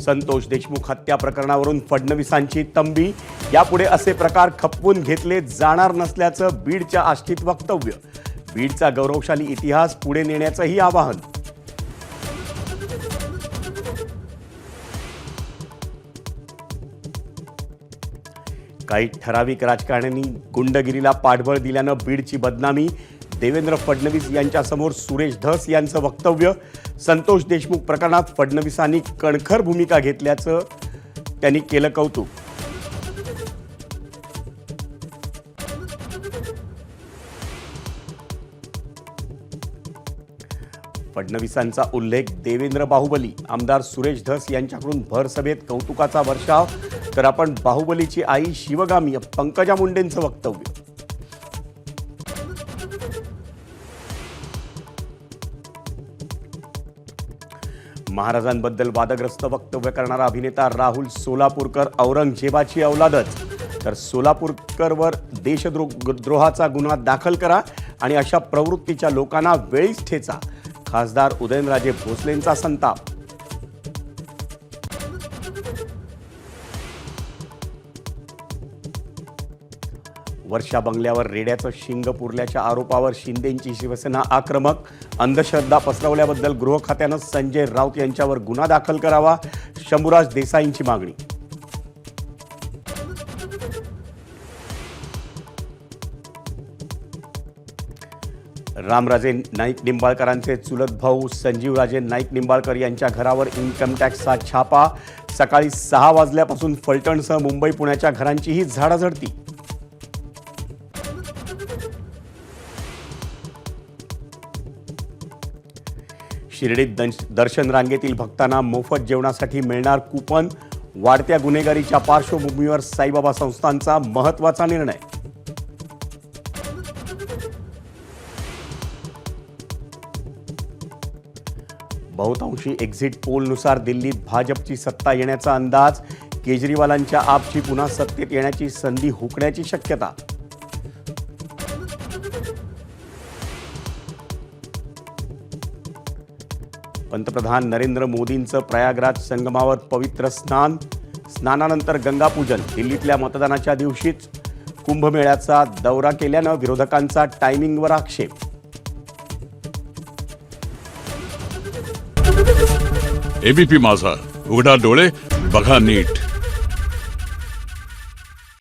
संतोष देशमुख हत्या प्रकरणावरून फडणवीसांची तंबी. यापुढे असे प्रकार खपवून घेतले जाणार नसल्याचं बीडच्या आष्टीत वक्तव्य. बीडचा गौरवशाली इतिहास पुढे नेण्याचंही आवाहन. काही ठराविक राजकारण्यांनी गुंडगिरीला पाठबळ दिल्यानं बीडची बदनामी. देवेंद्र फडणवीस यांच्यासमोर सुरेश धस यांचं वक्तव्य. संतोष देशमुख प्रकरणात फडणवीसांनी कणखर भूमिका घेतल्याचं त्यांनी केलं कौतुक. फडणवीसांचा उल्लेख देवेंद्र बाहुबली. आमदार सुरेश धस यांच्याकडून भर सभेत कौतुकाचा वर्षाव. तर आपण बाहुबलीची आई शिवगामी पंकजा मुंडेंचं वक्तव्य. महाराजांबद्दल वादग्रस्त वक्तव्य करणारा अभिनेता राहुल सोलापूरकर औरंगजेबाची औलादच. तर सोलापूरकरवर देशद्रोहाचा गुन्हा दाखल करा आणि अशा प्रवृत्तीच्या लोकांना वेळीच ठेचा. खासदार उदयनराजे भोसलेंचा संताप. वर्षा बंगल्यावर रेड्याचं शिंग पुरल्याच्या आरोपावर शिंदेंची शिवसेना आक्रमक. अंधश्रद्धा पसरवल्याबद्दल गृह खात्यानं संजय राऊत यांच्यावर गुन्हा दाखल करावा. शंभूराज देसाईंची मागणी. रामराजे नाईक निंबाळकरांचे चुलत भाऊ संजीवराजे नाईक निंबाळकर यांच्या घरावर इन्कम टॅक्सचा छापा. सकाळी 6 वाजल्यापासून फलटणसह मुंबई पुण्याच्या घरांचीही झाडाझडती. शिर्डीत दर्शन रांगेतील भक्तांना मोफत जेवणासाठी मिळणार कुपन. वाढत्या गुन्हेगारीच्या पार्श्वभूमीवर साईबाबा संस्थांचा महत्त्वाचा निर्णय. बहुतांशी एक्झिट पोलनुसार दिल्लीत भाजपची सत्ता येण्याचा अंदाज. केजरीवालांच्या आपची पुन्हा सत्तेत येण्याची संधी हुकण्याची शक्यता. पंतप्रधान नरेंद्र मोदींचं प्रयागराज संगमावर पवित्र स्नान. स्नानानंतर गंगापूजन. दिल्लीतल्या मतदानाच्या दिवशीच कुंभमेळ्याचा दौरा केल्यानं विरोधकांचा टायमिंगवर आक्षेप. एबीपी माझा, उघडा डोळे बघा नीट.